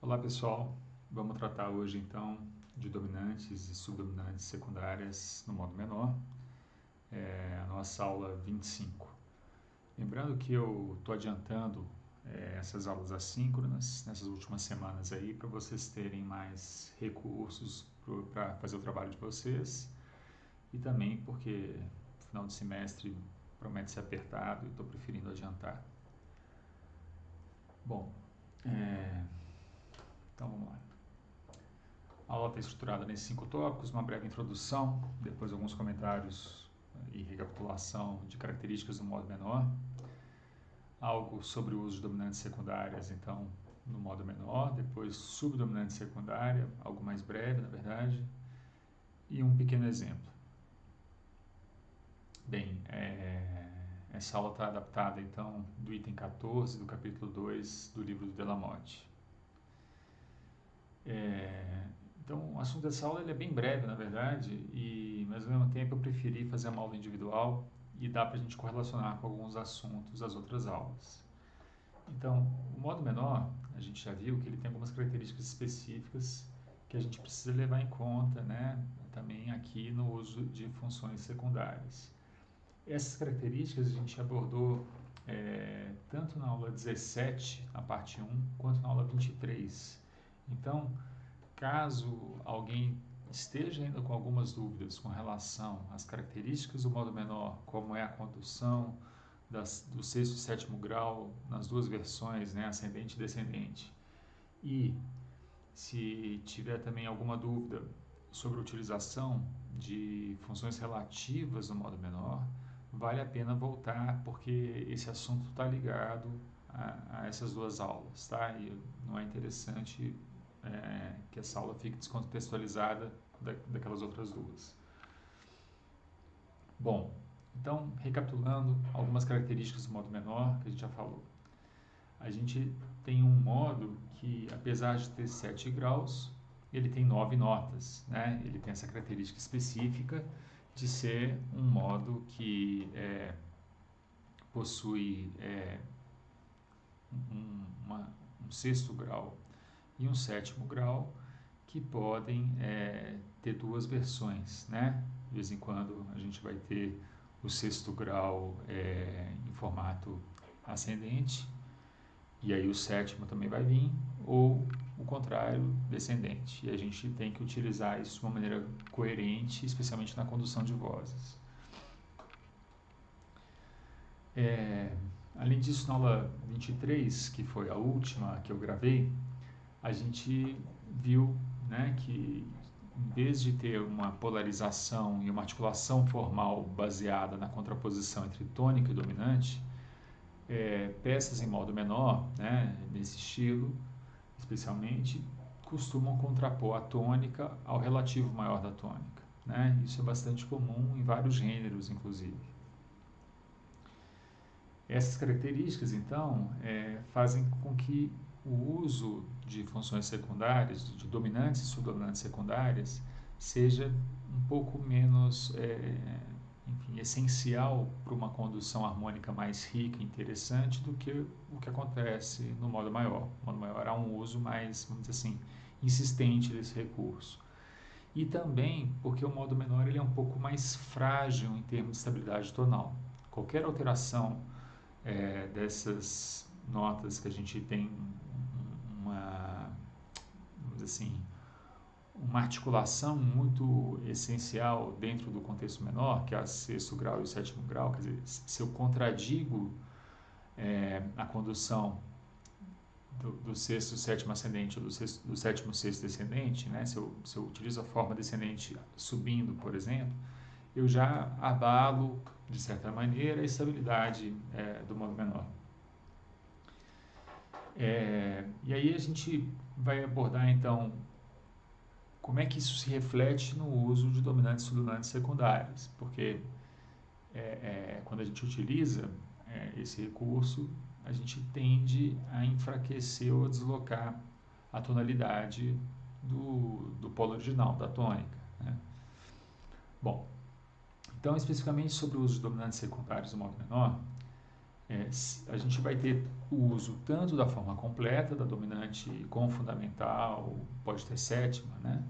Olá pessoal, vamos tratar hoje então de dominantes e subdominantes secundárias no modo menor, a nossa aula 25. Lembrando que eu estou adiantando essas aulas assíncronas nessas últimas semanas aí para vocês terem mais recursos para fazer o trabalho de vocês e também porque o final de semestre promete ser apertado e estou preferindo adiantar. Bom, então vamos lá. A aula está estruturada nesses 5 tópicos, uma breve introdução, depois alguns comentários e recapitulação de características do modo menor, algo sobre o uso de dominantes secundárias, então, no modo menor, depois subdominante secundária, algo mais breve, na verdade, e um pequeno exemplo. Bem, essa aula está adaptada, então, do item 14 do capítulo 2 do livro do Delamotte. Então, o assunto dessa aula ele é bem breve, na verdade, mas ao mesmo tempo eu preferi fazer uma aula individual e dá para a gente correlacionar com alguns assuntos das outras aulas. Então, o modo menor, a gente já viu que ele tem algumas características específicas que a gente precisa levar em conta, né, também aqui no uso de funções secundárias. Essas características a gente abordou tanto na aula 17, na parte 1, quanto na aula 23. Então, caso alguém esteja ainda com algumas dúvidas com relação às características do modo menor, como é a condução do sexto e sétimo grau nas duas versões, né, ascendente e descendente, e se tiver também alguma dúvida sobre a utilização de funções relativas no modo menor, vale a pena voltar porque esse assunto está ligado a essas duas aulas, tá? E não é interessante que essa aula fique descontextualizada daquelas outras duas. Bom, então, recapitulando algumas características do modo menor que a gente já falou. A gente tem um modo que, apesar de ter 7 graus, ele tem 9 notas, né? Ele tem essa característica específica de ser um modo que possui um sexto grau e um sétimo grau, que podem ter duas versões, né? De vez em quando a gente vai ter o sexto grau em formato ascendente, e aí o sétimo também vai vir, ou o contrário, descendente. E a gente tem que utilizar isso de uma maneira coerente, especialmente na condução de vozes. Além disso, na aula 23, que foi a última que eu gravei, a gente viu, né, que em vez de ter uma polarização e uma articulação formal baseada na contraposição entre tônica e dominante, peças em modo menor, né, nesse estilo, especialmente, costumam contrapor a tônica ao relativo maior da tônica, né? Isso é bastante comum em vários gêneros, inclusive. Essas características, então, fazem com que o uso de funções secundárias, de dominantes e subdominantes secundárias, seja um pouco menos essencial para uma condução harmônica mais rica e interessante do que o que acontece no modo maior. No modo maior há um uso mais, vamos dizer assim, insistente desse recurso. E também porque o modo menor ele é um pouco mais frágil em termos de estabilidade tonal. Qualquer alteração dessas notas que a gente tem vamos dizer assim, uma articulação muito essencial dentro do contexto menor, que é o sexto grau e o sétimo grau, quer dizer, se eu contradigo a condução do sexto, sétimo ascendente ou do sétimo, sexto descendente, né? Se eu utilizo a forma descendente subindo, por exemplo, eu já abalo, de certa maneira, a estabilidade do modo menor. E aí a gente vai abordar, então, como é que isso se reflete no uso de dominantes e subdominantes secundários, porque quando a gente utiliza esse recurso, a gente tende a enfraquecer ou deslocar a tonalidade do polo original, da tônica, né? Bom, então especificamente sobre o uso de dominantes secundários do modo menor, A gente vai ter o uso tanto da forma completa, da dominante com fundamental, pode ter sétima, né?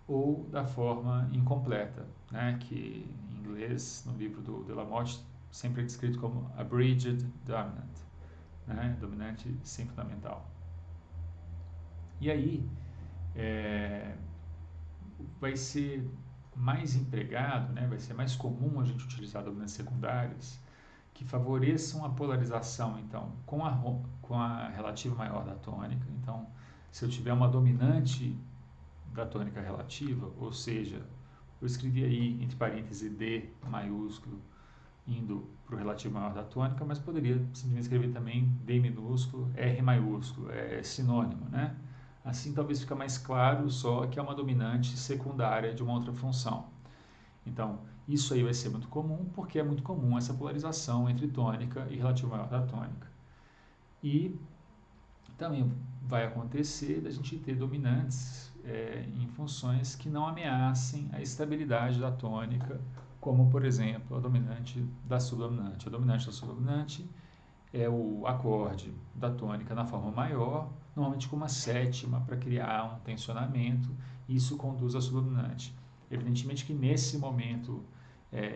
Ou da forma incompleta, né? Que em inglês, no livro do Delamotte, sempre é descrito como abridged dominant, né? Dominante sem fundamental. E aí, vai ser mais empregado, né? Vai ser mais comum a gente utilizar dominantes secundárias que favoreçam a polarização, então, com a relativa maior da tônica. Então, se eu tiver uma dominante da tônica relativa, ou seja, eu escrevi aí entre parênteses D maiúsculo indo para o relativo maior da tônica, mas poderia simplesmente escrever também D minúsculo, R maiúsculo, é sinônimo, né? Assim talvez fica mais claro só que é uma dominante secundária de uma outra função. Então, isso aí vai ser muito comum, porque é muito comum essa polarização entre tônica e relativo maior da tônica. E também vai acontecer da gente ter dominantes em funções que não ameacem a estabilidade da tônica, como, por exemplo, a dominante da subdominante. A dominante da subdominante é o acorde da tônica na forma maior, normalmente com uma sétima para criar um tensionamento, e isso conduz à subdominante. Evidentemente que nesse momento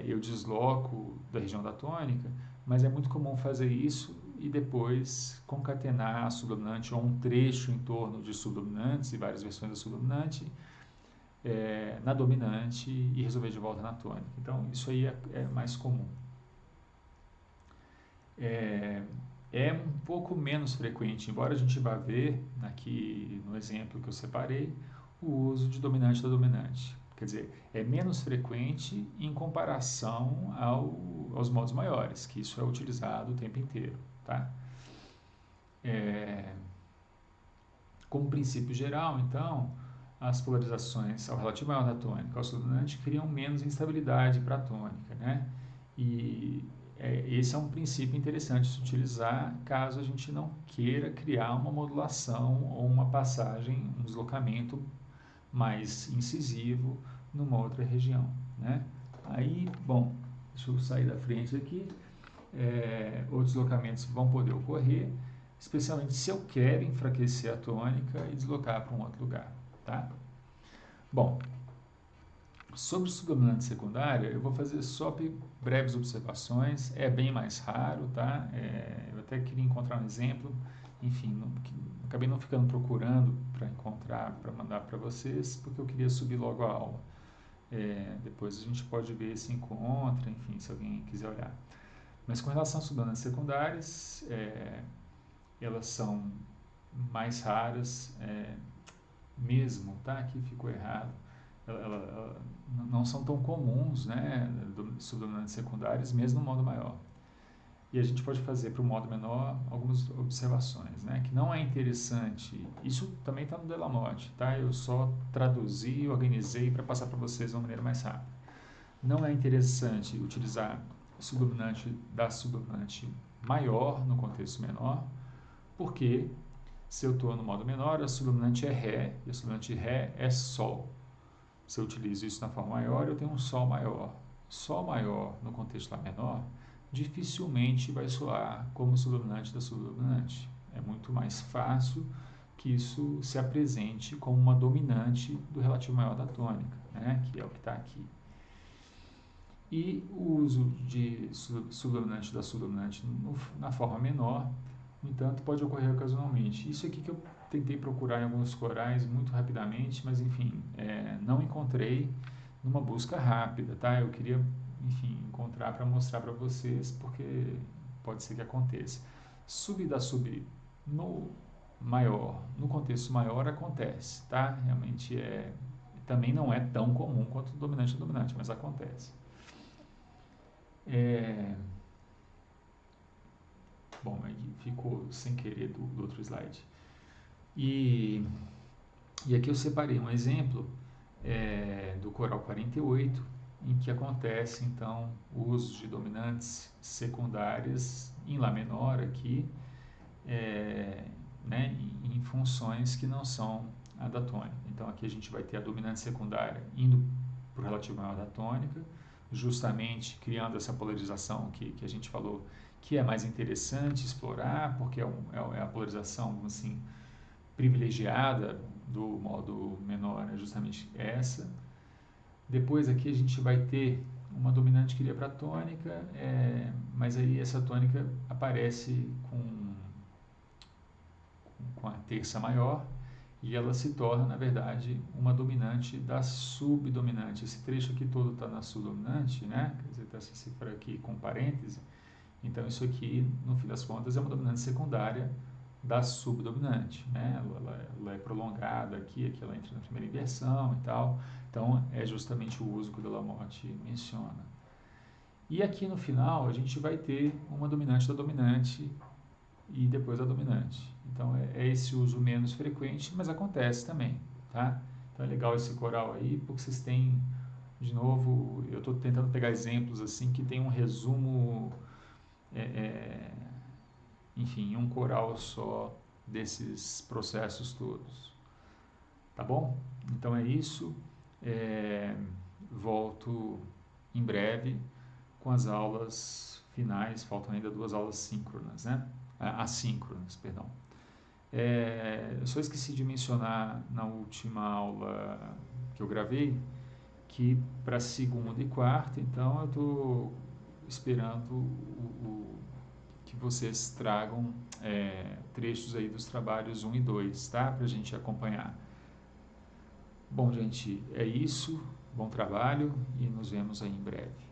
eu desloco da região da tônica, mas é muito comum fazer isso e depois concatenar a subdominante ou um trecho em torno de subdominantes e várias versões da subdominante na dominante e resolver de volta na tônica. Então isso aí é mais comum. É um pouco menos frequente, embora a gente vá ver aqui no exemplo que eu separei, o uso de dominante da dominante. Quer dizer, é menos frequente em comparação aos modos maiores, que isso é utilizado o tempo inteiro. Tá? Como princípio geral, então, as polarizações ao relativo maior da tônica ao subdominante criam menos instabilidade para a tônica, né? E esse é um princípio interessante de se utilizar caso a gente não queira criar uma modulação ou uma passagem, um deslocamento mais incisivo numa outra região, né? Aí, bom, deixa eu sair da frente aqui. Outros deslocamentos vão poder ocorrer, especialmente se eu quero enfraquecer a tônica e deslocar para um outro lugar, tá? Bom, sobre subdominante secundária, eu vou fazer só breves observações, é bem mais raro, tá? Eu até queria encontrar um exemplo, enfim, acabei não ficando procurando para encontrar, para mandar para vocês, porque eu queria subir logo a aula. Depois a gente pode ver se encontra, enfim, se alguém quiser olhar. Mas com relação às subdominantes secundárias, elas são mais raras mesmo, tá? Aqui ficou errado. Ela não são tão comuns, né? Subdominantes secundárias, mesmo no modo maior. E a gente pode fazer para o modo menor algumas observações, né? Que não é interessante. Isso também está no Delamotte, tá? Eu só traduzi e organizei para passar para vocês de uma maneira mais rápida. Não é interessante utilizar subdominante da subdominante maior no contexto menor, porque se eu estou no modo menor, a subdominante é Ré e a subdominante Ré é Sol. Se eu utilizo isso na forma maior, eu tenho um Sol maior. Sol maior no contexto Lá menor dificilmente vai soar como subdominante da subdominante. É muito mais fácil que isso se apresente como uma dominante do relativo maior da tônica, né? Que é o que está aqui. E o uso de subdominante da subdominante na forma menor, no entanto, pode ocorrer ocasionalmente. Isso aqui que eu tentei procurar em alguns corais muito rapidamente, mas enfim, não encontrei numa busca rápida, tá? Eu queria, enfim, encontrar para mostrar para vocês, porque pode ser que aconteça. Sub da sub no maior, no contexto maior acontece, tá? Realmente também não é tão comum quanto o dominante e dominante, mas acontece. Bom, aí ficou sem querer do outro slide. E aqui eu separei um exemplo do coral 48, em que acontece, então, o uso de dominantes secundárias em Lá menor aqui, né, em funções que não são a da tônica. Então, aqui a gente vai ter a dominante secundária indo para o relativo maior da tônica, justamente criando essa polarização que a gente falou que é mais interessante explorar, porque é a polarização, assim, privilegiada do modo menor, é justamente essa. Depois aqui a gente vai ter uma dominante que iria para a tônica, mas aí essa tônica aparece com a terça maior e ela se torna, na verdade, uma dominante da subdominante. Esse trecho aqui todo está na subdominante, né? Quer dizer, está essa cifra aqui com parêntese. Então, isso aqui, no fim das contas, é uma dominante secundária da subdominante, né? Ela é prolongada aqui ela entra na primeira inversão e tal. Então, é justamente o uso que o Delamotte menciona. E aqui no final, a gente vai ter uma dominante da dominante e depois a dominante. Então, é esse uso menos frequente, mas acontece também, tá? Então, é legal esse coral aí, porque vocês têm, de novo, eu estou tentando pegar exemplos assim que tem um resumo, é, é, enfim, um coral só desses processos todos. Tá bom? Então é isso. É, volto em breve com as aulas finais. Faltam ainda 2 aulas síncronas, né? Assíncronas, perdão. Eu só esqueci de mencionar na última aula que eu gravei que para segunda e quarta, então eu estou esperando que vocês tragam trechos aí dos trabalhos 1 e 2, tá? Para a gente acompanhar. Bom, gente, é isso. Bom trabalho e nos vemos aí em breve.